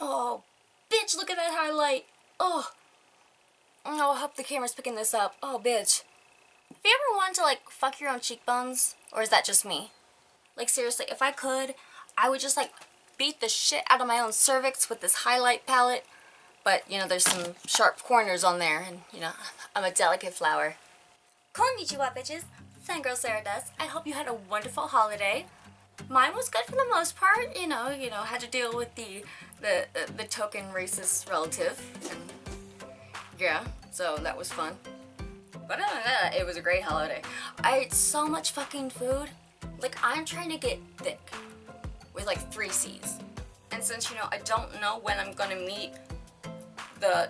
Oh, bitch, look at that highlight. Oh, I hope the camera's picking this up. Oh, bitch. Have you ever wanted to, like, fuck your own cheekbones? Or is that just me? Like, seriously, if I could, I would just, like, beat the shit out of my own cervix with this highlight palette. But, you know, there's some sharp corners on there, and, you know, I'm a delicate flower. Konnichiwa, bitches. Fangirl Sarah does. I hope you had a wonderful holiday. Mine was good for the most part, you know, had to deal with the token racist relative, and yeah, so that was fun. But other than that, it was a great holiday. I ate so much fucking food. Like, I'm trying to get thick with like 3 C's. And since, you know, I don't know when I'm gonna meet the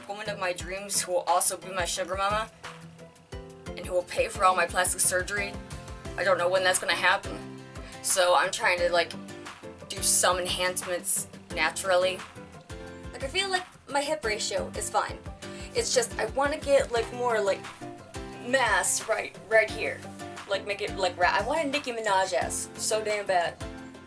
woman of my dreams who will also be my sugar mama and who will pay for all my plastic surgery, I don't know when that's gonna happen. So I'm trying to, like, do some enhancements naturally. Like, I feel like my hip ratio is fine. It's just I want to get, like, more, like, mass right here. Like, make it, like, I want a Nicki Minaj ass so damn bad.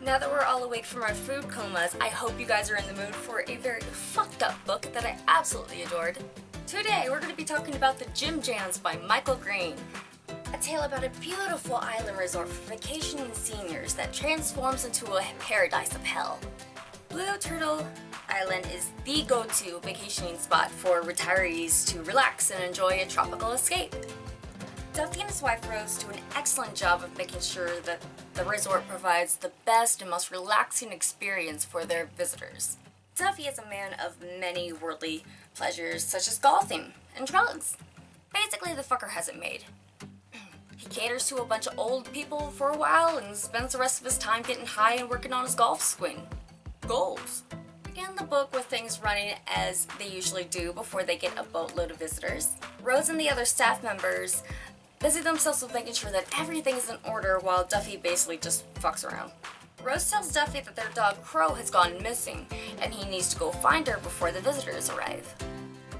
Now that we're all awake from our food comas, I hope you guys are in the mood for a very fucked up book that I absolutely adored. Today, we're going to be talking about The Gym Jams by Michael Green. A tale about a beautiful island resort for vacationing seniors that transforms into a paradise of hell. Blue Turtle Island is the go-to vacationing spot for retirees to relax and enjoy a tropical escape. Duffy and his wife Rose do an excellent job of making sure that the resort provides the best and most relaxing experience for their visitors. Duffy is a man of many worldly pleasures such as golfing and drugs. Basically, the fucker has it made. He caters to a bunch of old people for a while and spends the rest of his time getting high and working on his golf swing. Goals. Begin the book with things running as they usually do before they get a boatload of visitors. Rose and the other staff members busy themselves with making sure that everything is in order while Duffy basically just fucks around. Rose tells Duffy that their dog Crow has gone missing and he needs to go find her before the visitors arrive.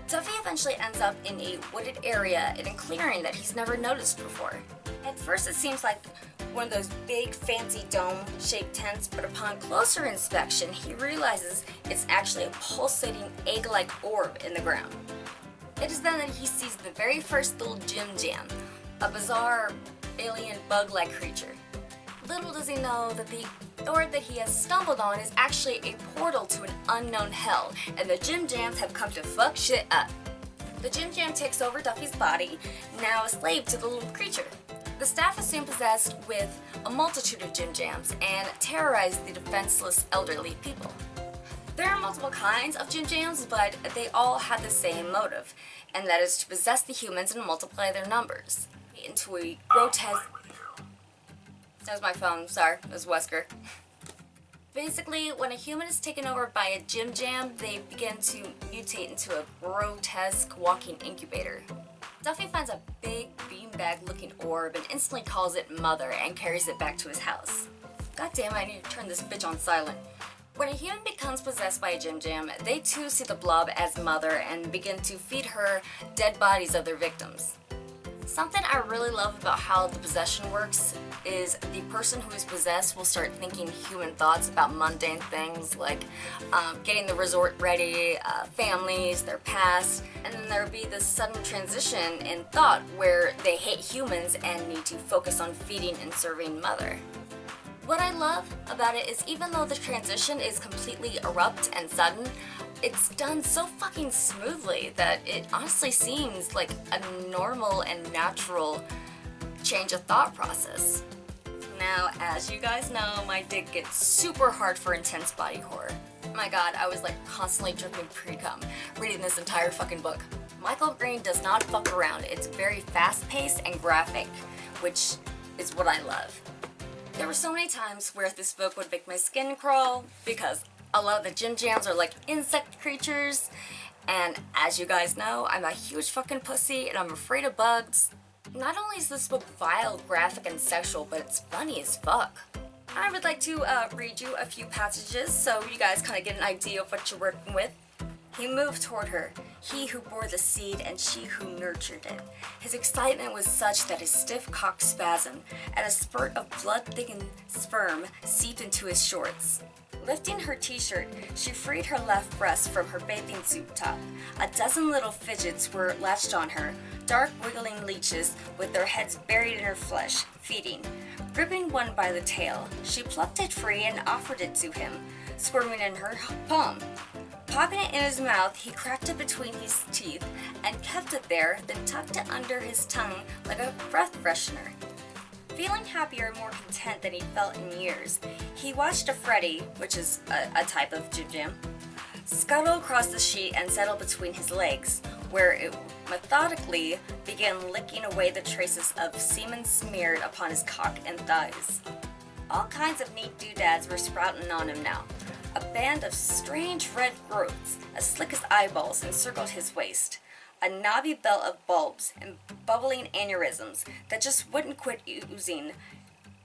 Duffy eventually ends up in a wooded area in a clearing that he's never noticed before. At first it seems like one of those big fancy dome-shaped tents, but upon closer inspection he realizes it's actually a pulsating egg-like orb in the ground. It is then that he sees the very first little gym jam, a bizarre alien bug-like creature. Little does he know that the orb that he has stumbled on is actually a portal to an unknown hell, and the Gym Jams have come to fuck shit up. The Gym Jam takes over Duffy's body, now a slave to the little creature. The staff is soon possessed with a multitude of Gym Jams and terrorize the defenseless elderly people. There are multiple kinds of Gym Jams, but they all have the same motive, and that is to possess the humans and multiply their numbers into a grotesque... That was my phone, sorry, it was Wesker. Basically, when a human is taken over by a Gym Jam, they begin to mutate into a grotesque walking incubator. Duffy finds a big beanbag looking orb and instantly calls it Mother and carries it back to his house. God damn it, I need to turn this bitch on silent. When a human becomes possessed by a Gym Jam, they too see the blob as Mother and begin to feed her dead bodies of their victims. Something I really love about how the possession works is the person who is possessed will start thinking human thoughts about mundane things like getting the resort ready, families, their past, and then there will be this sudden transition in thought where they hate humans and need to focus on feeding and serving Mother. What I love about it is even though the transition is completely abrupt and sudden, it's done so fucking smoothly that it honestly seems like a normal and natural change of thought process. Now, as you guys know, my dick gets super hard for intense body horror. My god, I was like constantly dripping pre-cum reading this entire fucking book. Michael Green does not fuck around. It's very fast-paced and graphic, which is what I love. There were so many times where this book would make my skin crawl because a lot of the Gym Jams are like insect creatures, and as you guys know, I'm a huge fucking pussy and I'm afraid of bugs. Not only is this book vile, graphic, and sexual, but it's funny as fuck. I would like to read you a few passages so you guys kind of get an idea of what you're working with. He moved toward her, he who bore the seed and she who nurtured it. His excitement was such that his stiff cock spasmed, and a spurt of blood-thickened sperm seeped into his shorts. Lifting her t-shirt, she freed her left breast from her bathing suit top. A dozen little fidgets were latched on her, dark wiggling leeches with their heads buried in her flesh, feeding. Gripping one by the tail, she plucked it free and offered it to him, squirming in her palm. Popping it in his mouth, he cracked it between his teeth and kept it there, then tucked it under his tongue like a breath freshener. Feeling happier and more content than he felt in years, he watched a Freddy, which is a type of jim, scuttle across the sheet and settle between his legs, where it methodically began licking away the traces of semen smeared upon his cock and thighs. All kinds of neat doodads were sprouting on him now. A band of strange red growths, as slick as eyeballs, encircled his waist. A knobby belt of bulbs and bubbling aneurysms that just wouldn't quit oozing.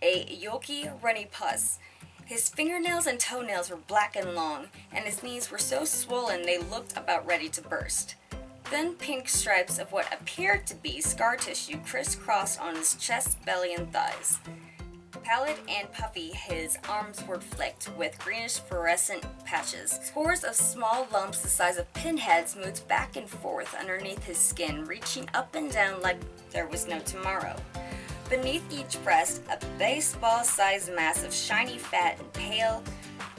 A yolky, runny pus. His fingernails and toenails were black and long, and his knees were so swollen they looked about ready to burst. Thin pink stripes of what appeared to be scar tissue crisscrossed on his chest, belly, and thighs. Pallid and puffy, his arms were flecked with greenish fluorescent patches. Scores of small lumps the size of pinheads moved back and forth underneath his skin, reaching up and down like there was no tomorrow. Beneath each breast, a baseball-sized mass of shiny fat and pale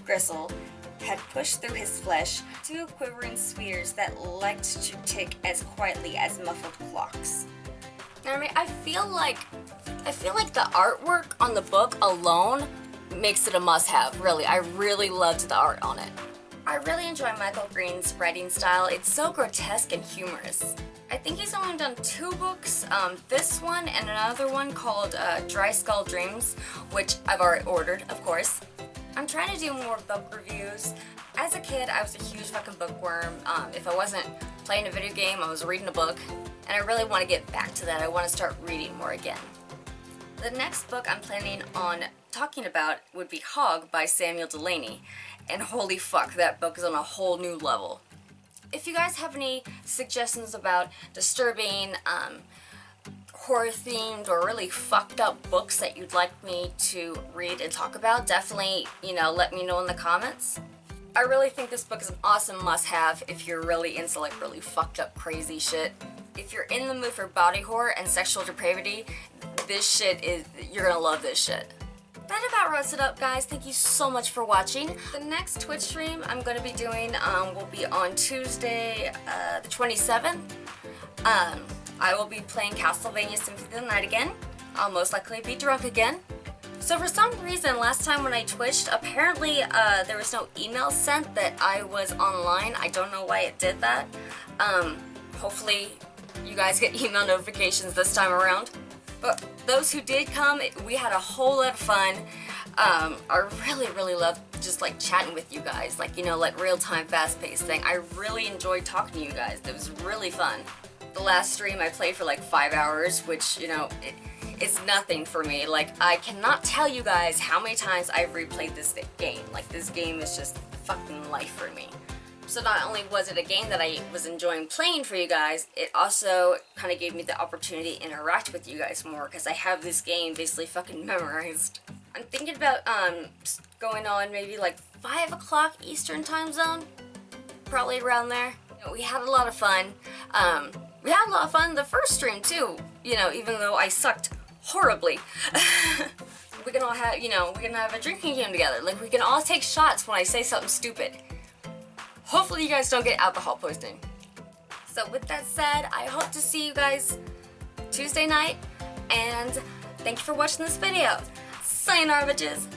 gristle had pushed through his flesh, two quivering spheres that liked to tick as quietly as muffled clocks. I mean, I feel like the artwork on the book alone makes it a must-have, really. I really loved the art on it. I really enjoy Michael Green's writing style. It's so grotesque and humorous. I think he's only done 2 books, this one and another one called Dry Skull Dreams, which I've already ordered, of course. I'm trying to do more book reviews. As a kid, I was a huge fucking bookworm. If I wasn't playing a video game, I was reading a book, and I really want to get back to that. I want to start reading more again. The next book I'm planning on talking about would be Hog by Samuel Delany, and holy fuck, that book is on a whole new level. If you guys have any suggestions about disturbing, horror-themed or really fucked up books that you'd like me to read and talk about, definitely, let me know in the comments. I really think this book is an awesome must-have if you're really into like really fucked up crazy shit. If you're in the mood for body horror and sexual depravity, this shit you're gonna love this shit. That about wraps it up, guys. Thank you so much for watching. The next Twitch stream I'm going to be doing will be on Tuesday, the 27th. I will be playing Castlevania Symphony of the Night again. I'll most likely be drunk again. So for some reason, last time when I Twitched, apparently there was no email sent that I was online. I don't know why it did that. Hopefully you guys get email notifications this time around. But those who did come, we had a whole lot of fun. I really loved just like chatting with you guys, like real-time, fast-paced thing. I really enjoyed talking to you guys. It was really fun. The last stream I played for like 5 hours, which it's nothing for me. Like, I cannot tell you guys how many times I've replayed this game. Like, this game is just fucking life for me. So not only was it a game that I was enjoying playing for you guys, it also kind of gave me the opportunity to interact with you guys more, because I have this game basically fucking memorized. I'm thinking about going on maybe like 5 o'clock Eastern time zone, probably around there. We had a lot of fun. We had a lot of fun the first stream too, even though I sucked horribly. We can all have, we can have a drinking game together. Like, we can all take shots when I say something stupid. Hopefully you guys don't get alcohol poisoning. So with that said, I hope to see you guys Tuesday night, and thank you for watching this video. Sayonara, bitches.